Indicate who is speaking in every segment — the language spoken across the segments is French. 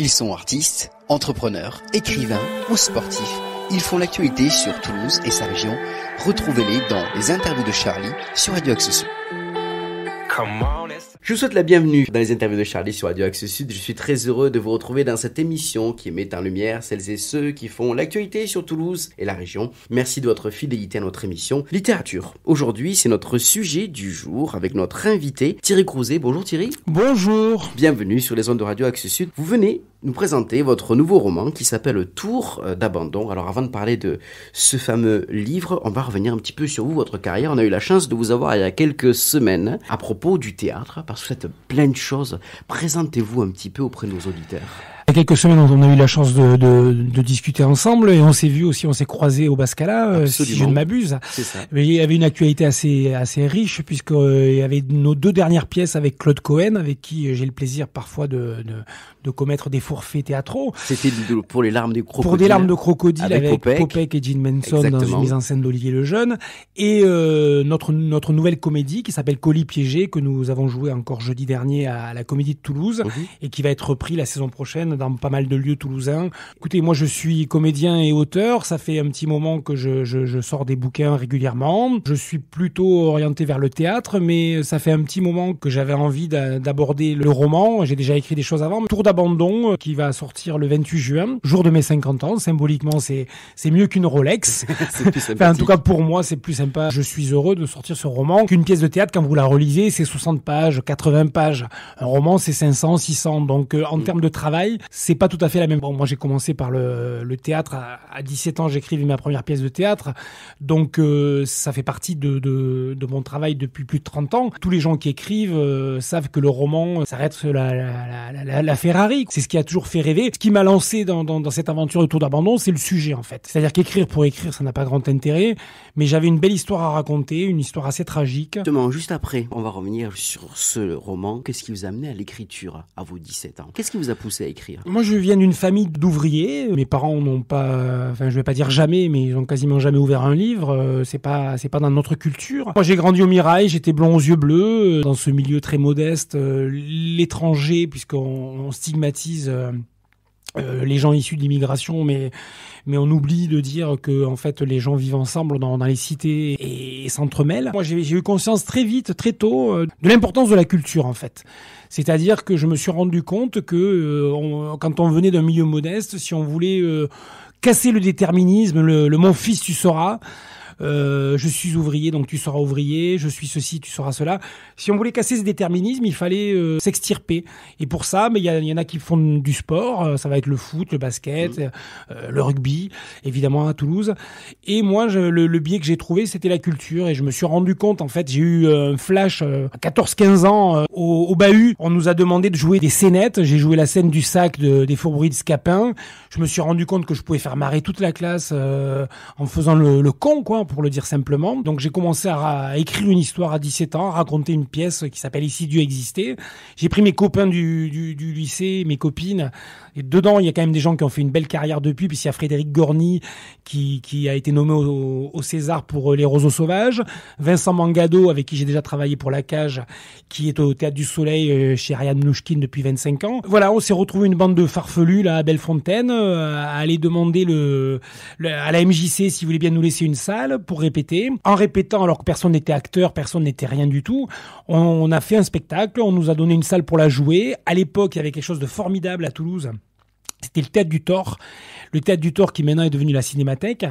Speaker 1: Ils sont artistes, entrepreneurs, écrivains ou sportifs. Ils font l'actualité sur Toulouse et sa région. Retrouvez-les dans les interviews de Charlie sur Radio Axe Sud. Je vous souhaite la bienvenue dans les interviews de Charlie sur Radio Axe Sud. Je suis très heureux de vous retrouver dans cette émission qui met en lumière celles et ceux qui font l'actualité sur Toulouse et la région. Merci de votre fidélité à notre émission Littérature. Aujourd'hui, c'est notre sujet du jour avec notre invité Thierry Crouzet. Bonjour Thierry.
Speaker 2: Bonjour.
Speaker 1: Bienvenue sur les ondes de Radio Axe Sud. Vous venez nous présenter votre nouveau roman qui s'appelle Tour d'abandon. Alors avant de parler de ce fameux livre, on va revenir un petit peu sur vous, votre carrière. On a eu la chance de vous avoir il y a quelques semaines à propos du théâtre, parce que vous faites plein de choses. Présentez-vous un petit peu auprès de nos auditeurs.
Speaker 2: Il y a quelques semaines, on a eu la chance de discuter ensemble et on s'est vu aussi, on s'est croisés au Bascala, si je ne m'abuse. C'est ça. Mais il y avait une actualité assez riche puisqu'il y avait nos deux dernières pièces avec Claude Cohen, avec qui j'ai le plaisir parfois de commettre des forfaits théâtraux.
Speaker 1: C'était pour les larmes des crocodiles.
Speaker 2: Pour des larmes de crocodile avec Popek et Gene Manson. Exactement. Dans une mise en scène d'Olivier Lejeune. Et notre nouvelle comédie qui s'appelle Colis piégé, que nous avons joué encore jeudi dernier à la Comédie de Toulouse et qui va être repris la saison prochaine dans pas mal de lieux toulousains. Écoutez, moi je suis comédien et auteur, ça fait un petit moment que je sors des bouquins régulièrement. Je suis plutôt orienté vers le théâtre, mais ça fait un petit moment que j'avais envie d'aborder le roman. J'ai déjà écrit des choses avant. Tour d'abandon qui va sortir le 28 juin, jour de mes 50 ans. Symboliquement, c'est mieux qu'une Rolex.
Speaker 1: C'est plus
Speaker 2: enfin, en tout cas pour moi, c'est plus sympa. Je suis heureux de sortir ce roman qu'une pièce de théâtre. Quand vous la relisez, c'est 60 pages, 80 pages. Un roman, c'est 500, 600. Donc en termes de travail, c'est pas tout à fait la même. Bon, moi j'ai commencé par le théâtre à 17 ans, j'écrivais ma première pièce de théâtre. Donc ça fait partie de mon travail depuis plus de 30 ans. Tous les gens qui écrivent savent que le roman, ça reste la Ferrari. C'est ce qui a toujours fait rêver. Ce qui m'a lancé dans cette aventure de Tour d'abandon, c'est le sujet en fait. C'est-à-dire qu'écrire pour écrire, ça n'a pas grand intérêt, mais j'avais une belle histoire à raconter, une histoire assez tragique.
Speaker 1: Justement, juste après, on va revenir sur ce roman. Qu'est-ce qui vous a amené à l'écriture à vos 17 ans? Qu'est-ce qui vous a poussé à écrire?
Speaker 2: Moi, je viens d'une famille d'ouvriers. Mes parents n'ont pas, enfin, je vais pas dire jamais, mais ils ont quasiment jamais ouvert un livre. C'est pas dans notre culture. Moi, j'ai grandi au Mirail. J'étais blond aux yeux bleus, dans ce milieu très modeste, l'étranger, puisqu'on stigmatise les gens issus de l'immigration, mais on oublie de dire que en fait les gens vivent ensemble dans les cités et s'entremêlent. Moi, j'ai eu conscience très vite, très tôt, de l'importance de la culture en fait. C'est-à-dire que je me suis rendu compte que quand on venait d'un milieu modeste, si on voulait casser le déterminisme, le mon fils tu sauras, je suis ouvrier donc tu seras ouvrier, je suis ceci tu seras cela. Si on voulait casser ce déterminisme, il fallait s'extirper. Et pour ça, mais il y en a qui font du sport, ça va être le foot, le basket, le rugby, évidemment à Toulouse. Et moi, le biais que j'ai trouvé, c'était la culture. Et je me suis rendu compte, en fait, j'ai eu un flash à 14-15 ans au bahut. On nous a demandé de jouer des scénettes. J'ai joué la scène du sac des fourberies de Scapin. Je me suis rendu compte que je pouvais faire marrer toute la classe en faisant le con, quoi, pour le dire simplement. Donc j'ai commencé à écrire une histoire à 17 ans, à raconter une pièce qui s'appelle Ici Dieu existait. J'ai pris mes copains du lycée, mes copines, et dedans il y a quand même des gens qui ont fait une belle carrière depuis, puis il y a Frédéric Gorny qui a été nommé au César pour Les Roseaux Sauvages, Vincent Mangado avec qui j'ai déjà travaillé pour La Cage, qui est au Théâtre du Soleil chez Ariane Mnouchkine depuis 25 ans. Voilà, on s'est retrouvé une bande de farfelus là à Bellefontaine à aller demander à la MJC s'ils voulaient bien nous laisser une salle pour répéter. En répétant, alors que personne n'était acteur, personne n'était rien du tout, on a fait un spectacle, on nous a donné une salle pour la jouer. À l'époque, il y avait quelque chose de formidable à Toulouse. C'était le Théâtre du Thor. Le Théâtre du Thor qui maintenant est devenu la Cinémathèque.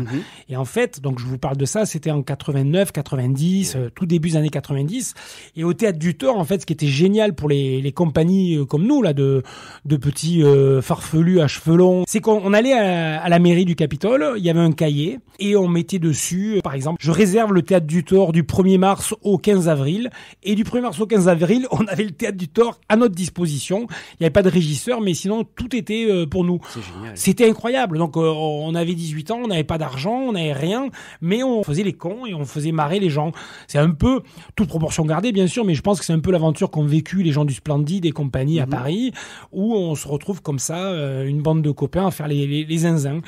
Speaker 2: Et en fait, donc je vous parle de ça, c'était en 89, 90, tout début des années 90. Et au Théâtre du Thor, en fait, ce qui était génial pour les compagnies comme nous, là, de petits farfelus à cheveux longs, c'est qu'on allait à la mairie du Capitole, il y avait un cahier, et on mettait dessus, par exemple, je réserve le Théâtre du Thor du 1er mars au 15 avril. Et du 1er mars au 15 avril, on avait le Théâtre du Thor à notre disposition. Il n'y avait pas de régisseur, mais sinon, tout était pour nous.
Speaker 1: C'est génial.
Speaker 2: C'était incroyable. Donc on avait 18 ans, on n'avait pas d'argent, on n'avait rien, mais on faisait les cons et on faisait marrer les gens. C'est un peu, toute proportion gardée bien sûr, mais je pense que c'est un peu l'aventure qu'ont vécu les gens du Splendide et compagnie à Paris, où on se retrouve comme ça, une bande de copains à faire les zinzins.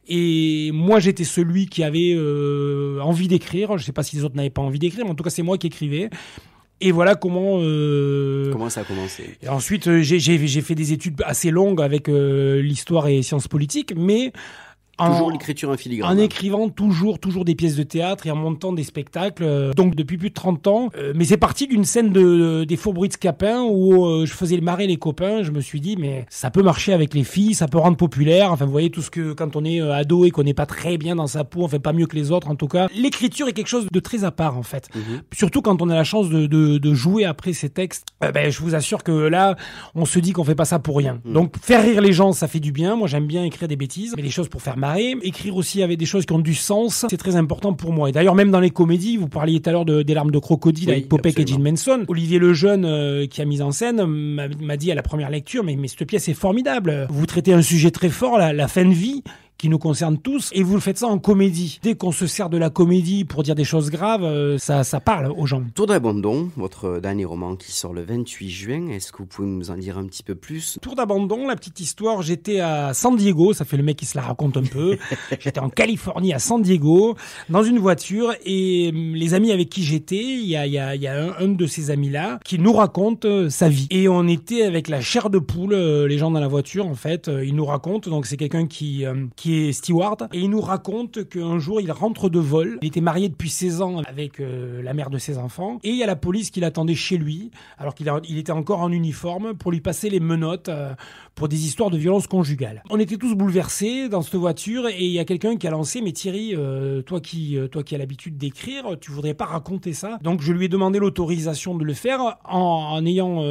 Speaker 2: Et moi j'étais celui qui avait envie d'écrire. Je sais pas si les autres n'avaient pas envie d'écrire, mais en tout cas c'est moi qui écrivais. Et voilà comment...
Speaker 1: Comment ça a commencé.
Speaker 2: Et ensuite, j'ai fait des études assez longues avec l'histoire et sciences politiques, mais...
Speaker 1: Toujours l'écriture en filigrane.
Speaker 2: En écrivant toujours des pièces de théâtre et en montant des spectacles. Donc depuis plus de 30 ans. Mais c'est parti d'une scène des Faubourgs de Scapin où je faisais marrer les copains. Je me suis dit, mais ça peut marcher avec les filles, ça peut rendre populaire. Enfin, vous voyez, tout ce que quand on est ado et qu'on n'est pas très bien dans sa peau, on fait pas mieux que les autres en tout cas. L'écriture est quelque chose de très à part en fait. Surtout quand on a la chance de jouer après ces textes. Je vous assure que là, on se dit qu'on fait pas ça pour rien. Donc faire rire les gens, ça fait du bien. Moi, j'aime bien écrire des bêtises, mais des choses pour faire marrer. Écrire aussi avec des choses qui ont du sens, c'est très important pour moi. Et d'ailleurs, même dans les comédies, vous parliez tout à l'heure des larmes de crocodile avec Popek et Gene Manson. Olivier Lejeune, qui a mis en scène, m'a dit à la première lecture, mais cette pièce est formidable. Vous traitez un sujet très fort, la fin de vie, qui nous concerne tous, et vous le faites ça en comédie. Dès qu'on se sert de la comédie pour dire des choses graves, ça parle aux gens.
Speaker 1: Tour d'abandon, votre dernier roman qui sort le 28 juin, est-ce que vous pouvez nous en dire un petit peu plus?
Speaker 2: Tour d'abandon, la petite histoire, j'étais à San Diego, ça fait le mec qui se la raconte un peu, j'étais en Californie à San Diego, dans une voiture, et les amis avec qui j'étais, il y a un de ces amis-là, qui nous raconte sa vie. Et on était avec la chair de poule, les gens dans la voiture, en fait, il nous raconte, donc c'est quelqu'un qui est steward, et il nous raconte qu'un jour il rentre de vol, il était marié depuis 16 ans avec la mère de ses enfants, et il y a la police qui l'attendait chez lui, alors qu'il était encore en uniforme, pour lui passer les menottes pour des histoires de violence conjugale. On était tous bouleversés dans cette voiture, et il y a quelqu'un qui a lancé, mais Thierry, toi qui as l'habitude d'écrire, tu voudrais pas raconter ça? Donc je lui ai demandé l'autorisation de le faire, en ayant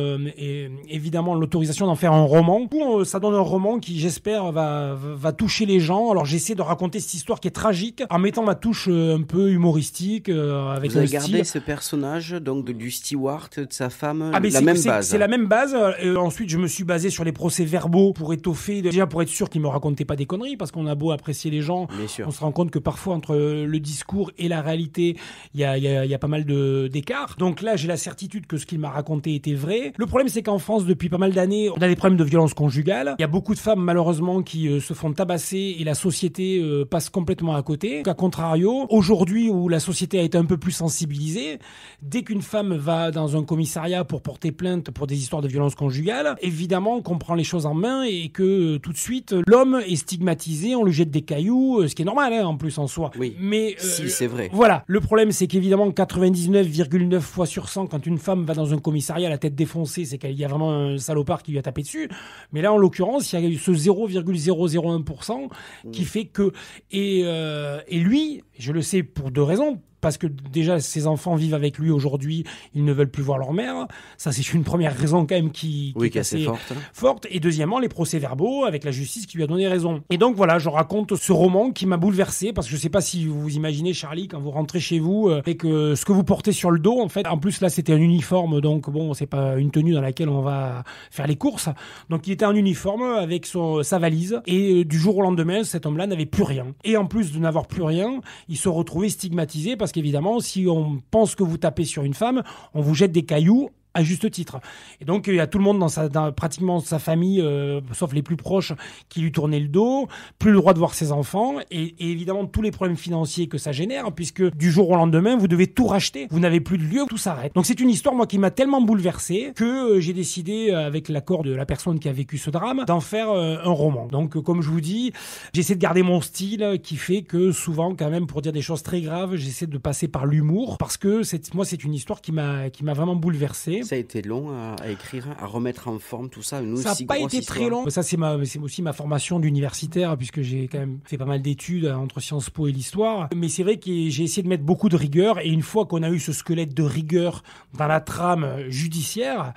Speaker 2: évidemment l'autorisation d'en faire un roman. Ça donne un roman qui, j'espère, va toucher les gens. Alors j'essaie de raconter cette histoire qui est tragique en mettant ma touche un peu humoristique avec
Speaker 1: Vous avez
Speaker 2: un
Speaker 1: gardé
Speaker 2: style.
Speaker 1: ce personnage donc du steward, de sa femme,
Speaker 2: Ah, mais
Speaker 1: la même base.
Speaker 2: C'est la même base. Ensuite, je me suis basé sur les procès-verbaux pour étoffer, déjà pour être sûr qu'ils me racontaient pas des conneries, parce qu'on a beau apprécier les gens,
Speaker 1: Bien sûr.
Speaker 2: on se rend compte que parfois entre le discours et la réalité, il y a pas mal d'écart. Donc là, j'ai la certitude que ce qu'il m'a raconté était vrai. Le problème, c'est qu'en France, depuis pas mal d'années, on a des problèmes de violence conjugale. Il y a beaucoup de femmes, malheureusement, qui se font tabasser, et la société passe complètement à côté. A contrario, aujourd'hui où la société a été un peu plus sensibilisée, dès qu'une femme va dans un commissariat pour porter plainte pour des histoires de violence conjugale, évidemment qu'on prend les choses en main et que tout de suite l'homme est stigmatisé, on lui jette des cailloux, ce qui est normal en plus en soi.
Speaker 1: Oui,
Speaker 2: mais
Speaker 1: si c'est vrai.
Speaker 2: Voilà, le problème c'est qu'évidemment 99,9 fois sur 100 quand une femme va dans un commissariat la tête défoncée, c'est qu'il y a vraiment un salopard qui lui a tapé dessus. Mais là en l'occurrence, il y a eu ce 0,001% qui fait que et lui, je le sais pour deux raisons. Parce que déjà, ses enfants vivent avec lui aujourd'hui, ils ne veulent plus voir leur mère. Ça, c'est une première raison quand même qui est assez forte. Et deuxièmement, les procès-verbaux avec la justice qui lui a donné raison. Et donc voilà, je raconte ce roman qui m'a bouleversé, parce que je sais pas si vous imaginez, Charlie, quand vous rentrez chez vous, avec ce que vous portez sur le dos, en fait. En plus, là, c'était un uniforme, donc bon, c'est pas une tenue dans laquelle on va faire les courses. Donc il était en uniforme avec sa valise, et du jour au lendemain, cet homme-là n'avait plus rien. Et en plus de n'avoir plus rien, il se retrouvait stigmatisé, parce qu'évidemment, si on pense que vous tapez sur une femme, on vous jette des cailloux à juste titre. Et donc, il y a tout le monde dans pratiquement sa famille, sauf les plus proches, qui lui tournaient le dos, plus le droit de voir ses enfants, et évidemment tous les problèmes financiers que ça génère, puisque du jour au lendemain, vous devez tout racheter. Vous n'avez plus de lieu, tout s'arrête. Donc c'est une histoire, moi, qui m'a tellement bouleversé que j'ai décidé, avec l'accord de la personne qui a vécu ce drame, d'en faire un roman. Donc, comme je vous dis, j'essaie de garder mon style, qui fait que souvent, quand même, pour dire des choses très graves, j'essaie de passer par l'humour, parce que moi, c'est une histoire qui m'a vraiment bouleversé.
Speaker 1: Ça a été long à écrire, à remettre en forme tout ça.
Speaker 2: Ça n'a pas été très long. Ça, c'est aussi ma formation d'universitaire, puisque j'ai quand même fait pas mal d'études entre Sciences Po et l'histoire. Mais c'est vrai que j'ai essayé de mettre beaucoup de rigueur. Et une fois qu'on a eu ce squelette de rigueur dans la trame judiciaire,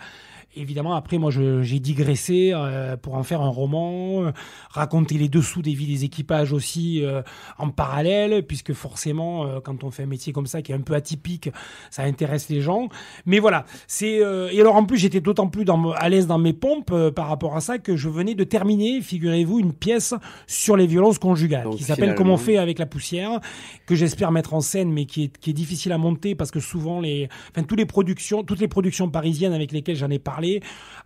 Speaker 2: évidemment, après, moi, j'ai digressé pour en faire un roman, raconter les dessous des vies des équipages aussi en parallèle, puisque forcément, quand on fait un métier comme ça qui est un peu atypique, ça intéresse les gens. Mais voilà, et alors en plus, j'étais d'autant plus à l'aise dans mes pompes par rapport à ça que je venais de terminer, figurez-vous, une pièce sur les violences conjugales, qui s'appelle Comment on fait avec la poussière, que j'espère mettre en scène, mais qui est difficile à monter parce que souvent toutes les productions parisiennes avec lesquelles j'en ai parlé,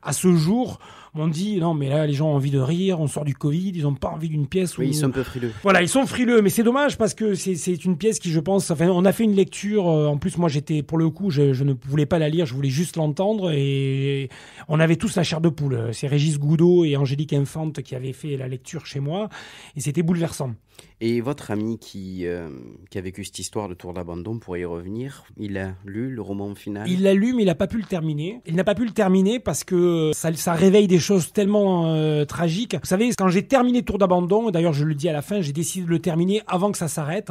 Speaker 2: à ce jour, m'ont dit non mais là les gens ont envie de rire, on sort du Covid, ils ont pas envie d'une pièce où...
Speaker 1: Oui, ils sont un peu frileux.
Speaker 2: Voilà, ils sont frileux, mais c'est dommage parce que c'est une pièce qui, je pense, enfin, on a fait une lecture, en plus moi j'étais, pour le coup, je ne voulais pas la lire, je voulais juste l'entendre et on avait tous la chair de poule. C'est Régis Goudot et Angélique Infante qui avaient fait la lecture chez moi et c'était bouleversant.
Speaker 1: Et votre ami qui a vécu cette histoire de Tour d'abandon, pour y revenir, il a lu le roman final?
Speaker 2: Il l'a lu, mais il n'a pas pu le terminer. Il n'a pas pu le terminer parce que ça réveille des choses tellement tragiques. Vous savez, quand j'ai terminé Tour d'abandon, d'ailleurs je le dis à la fin, j'ai décidé de le terminer avant que ça s'arrête.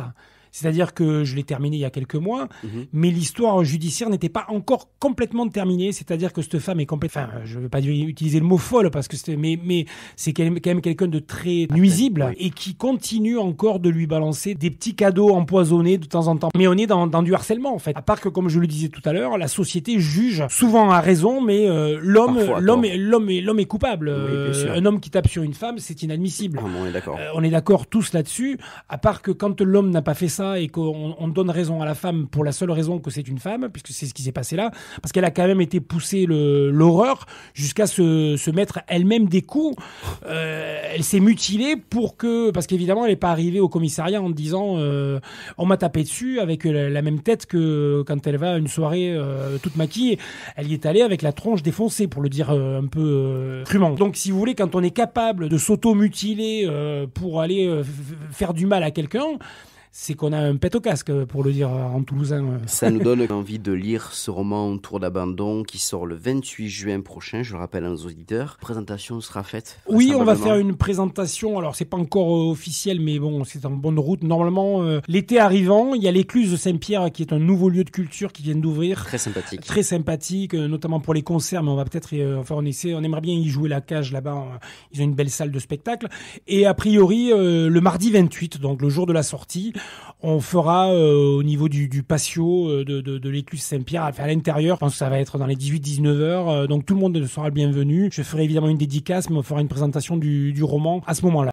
Speaker 2: C'est-à-dire que je l'ai terminé il y a quelques mois, mais l'histoire judiciaire n'était pas encore complètement terminée. C'est-à-dire que cette femme est complètement... Enfin, je ne veux pas utiliser le mot folle, parce que mais c'est quand même quelqu'un de très nuisible et qui continue encore de lui balancer des petits cadeaux empoisonnés de temps en temps. Mais on est dans du harcèlement, en fait. À part que, comme je le disais tout à l'heure, la société juge souvent à raison, mais l'homme est coupable.
Speaker 1: Oui,
Speaker 2: un homme qui tape sur une femme, c'est inadmissible.
Speaker 1: On est d'accord.
Speaker 2: On est d'accord tous là-dessus, à part que quand l'homme n'a pas fait ça et qu'on donne raison à la femme pour la seule raison que c'est une femme, puisque c'est ce qui s'est passé là, parce qu'elle a quand même été poussée l'horreur jusqu'à se mettre elle-même des coups. Elle s'est mutilée parce qu'évidemment elle n'est pas arrivée au commissariat en disant on m'a tapé dessus avec la même tête que quand elle va à une soirée toute maquillée. Elle y est allée avec la tronche défoncée, pour le dire un peu crûment. Donc si vous voulez, quand on est capable de s'auto-mutiler pour aller faire du mal à quelqu'un, c'est qu'on a un pet au casque, pour le dire en toulousain.
Speaker 1: Ça nous donne envie de lire ce roman Tour d'abandon qui sort le 28 juin prochain, je le rappelle à nos auditeurs. La présentation sera faite?
Speaker 2: Oui, on va faire une présentation, alors c'est pas encore officiel, mais bon, c'est en bonne route. Normalement, l'été arrivant, il y a l'Écluse de Saint-Pierre qui est un nouveau lieu de culture qui vient d'ouvrir.
Speaker 1: Très sympathique.
Speaker 2: Très sympathique, notamment pour les concerts, mais on va peut-être, on aimerait bien y jouer la cage là-bas. Ils ont une belle salle de spectacle. Et a priori, le mardi 28, donc le jour de la sortie, on fera au niveau du patio de l'Écluse Saint-Pierre, à l'intérieur. Je pense que ça va être dans les 18-19 heures. Donc tout le monde sera le bienvenu. Je ferai évidemment une dédicace, mais on fera une présentation du roman à ce moment-là.